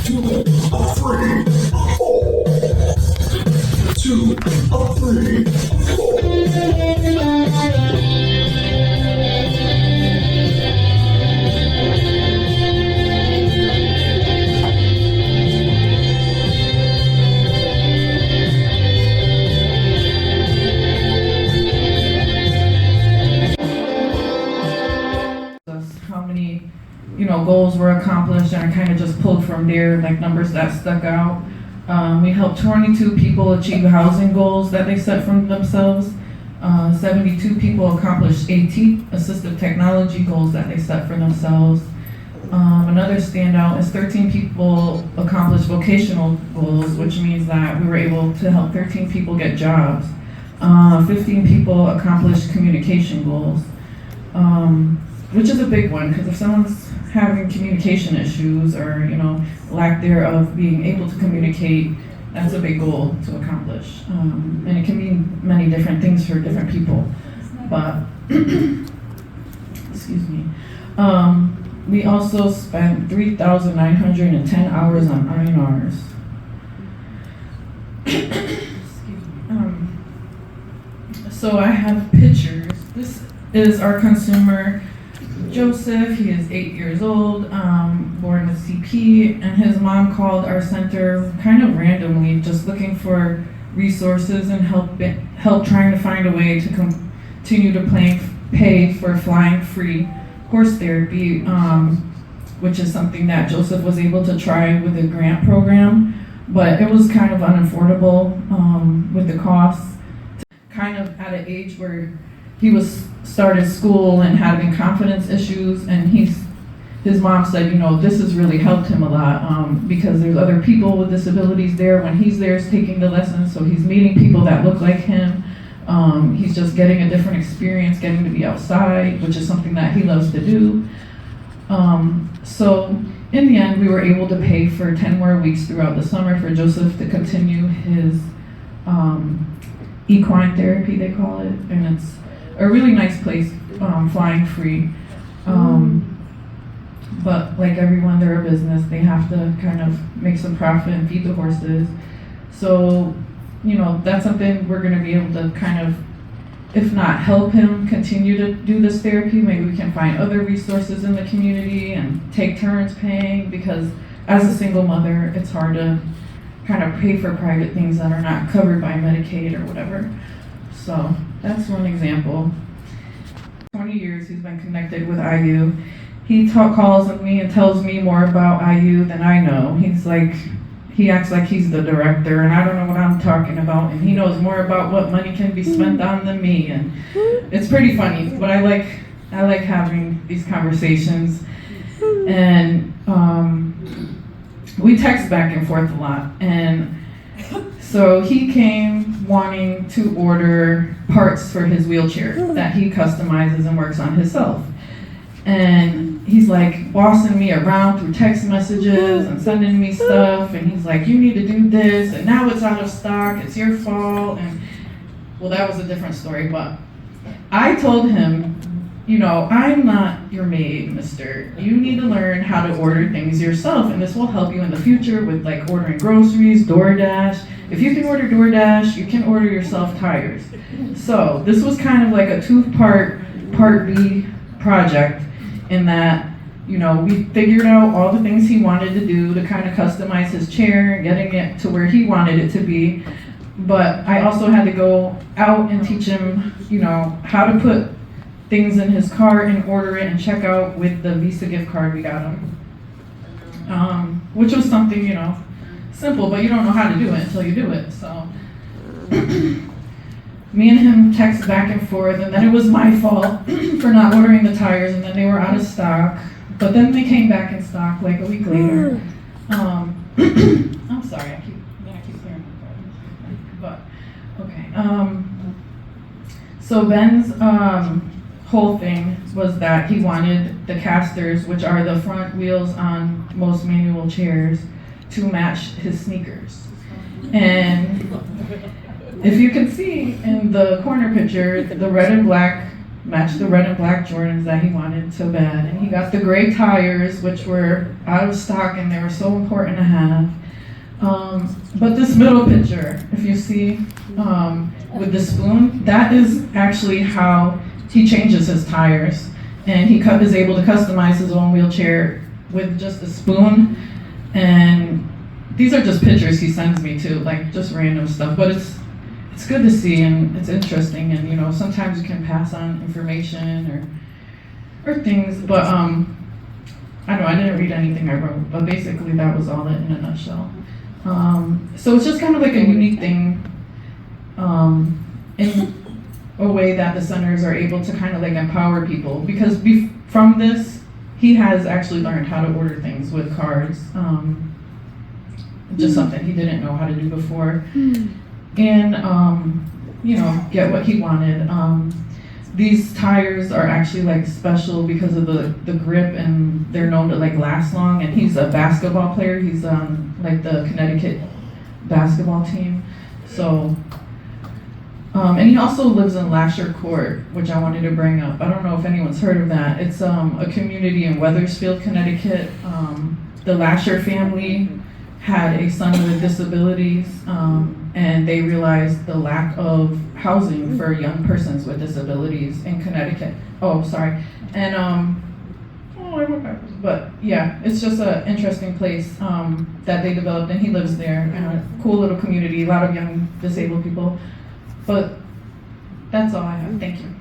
2, a 3, 4. 2, a 3, 4. How many, goals were accomplished, and I kind of just pulled from there, like numbers that stuck out. We helped 22 people achieve housing goals that they set for themselves. 72 people accomplished AT, assistive technology goals that they set for themselves. Another standout is 13 people accomplished vocational goals, which means that we were able to help 13 people get jobs. 15 people accomplished communication goals, which is a big one, because if someone's having communication issues or, lack thereof being able to communicate, that's a big goal to accomplish. And it can mean many different things for different people. But, excuse me. We also spent 3,910 hours on INRs. So I have pictures. This is our consumer, Joseph. He is 8 years old, born with CP, and his mom called our center kind of randomly, just looking for resources and help trying to find a way to continue to pay for flying free horse therapy, which is something that Joseph was able to try with a grant program, but it was kind of unaffordable with the costs. Kind of at an age where he started school and having confidence issues, and his mom said, this has really helped him a lot, because there's other people with disabilities there when he's there taking the lessons, so he's meeting people that look like him. He's just getting a different experience, getting to be outside, which is something that he loves to do. So in the end, we were able to pay for 10 more weeks throughout the summer for Joseph to continue his equine therapy, they call it, and it's a really nice place, flying free. But like everyone, they're a business. They have to kind of make some profit and feed the horses. So, that's something we're going to be able to kind of, if not help him continue to do this therapy, maybe we can find other resources in the community and take turns paying, because as a single mother, it's hard to kind of pay for private things that are not covered by Medicaid or whatever. So that's one example. 20 years he's been connected with IU. He calls with me and tells me more about IU than I know. He acts like he's the director, and I don't know what I'm talking about, and he knows more about what money can be spent on than me, and it's pretty funny, but I like having these conversations. And we text back and forth a lot, and so he came wanting to order parts for his wheelchair that he customizes and works on himself. And he's like bossing me around through text messages and sending me stuff, and he's like, you need to do this, and now it's out of stock, it's your fault. And well, that was a different story, but I told him, I'm not your maid, mister. You need to learn how to order things yourself, and this will help you in the future with like ordering groceries, DoorDash. If you can order DoorDash, you can order yourself tires. So this was kind of like a part B project, in that, we figured out all the things he wanted to do to kind of customize his chair, getting it to where he wanted it to be. But I also had to go out and teach him, how to put things in his cart and order it and check out with the Visa gift card we got him. Which was something, simple, but you don't know how to do it until you do it. So me and him text back and forth, and then it was my fault for not ordering the tires, and then they were out of stock. But then they came back in stock like a week later. I'm sorry, I keep clearing my throat. But okay. So Ben's whole thing was that he wanted the casters, which are the front wheels on most manual chairs, to match his sneakers. And if you can see in the corner picture, the red and black matched the red and black Jordans that he wanted so bad. And he got the gray tires, which were out of stock and they were so important to have. But this middle picture, if you see, with the spoon, that is actually how he changes his tires. And he is able to customize his own wheelchair with just a spoon. And these are just pictures he sends me too, like just random stuff. But it's good to see and it's interesting. And you know, sometimes you can pass on information or things. But I don't know, I didn't read anything I wrote, but basically that was all it in a nutshell. So it's just kind of like a unique thing in a way that the centers are able to kind of like empower people, because from this, he has actually learned how to order things with cards, just something he didn't know how to do before, and you know, get what he wanted. These tires are actually like special because of the grip, and they're known to like last long. And he's a basketball player. He's on like the Connecticut basketball team. So, and he also lives in Lasher Court, which I wanted to bring up. I don't know if anyone's heard of that. It's a community in Wethersfield, Connecticut. The Lasher family had a son with disabilities, and they realized the lack of housing for young persons with disabilities in Connecticut. Oh, sorry. And I went backwards. But yeah, it's just an interesting place that they developed, and he lives there. Cool little community, a lot of young disabled people. But that's all I have. Thank you.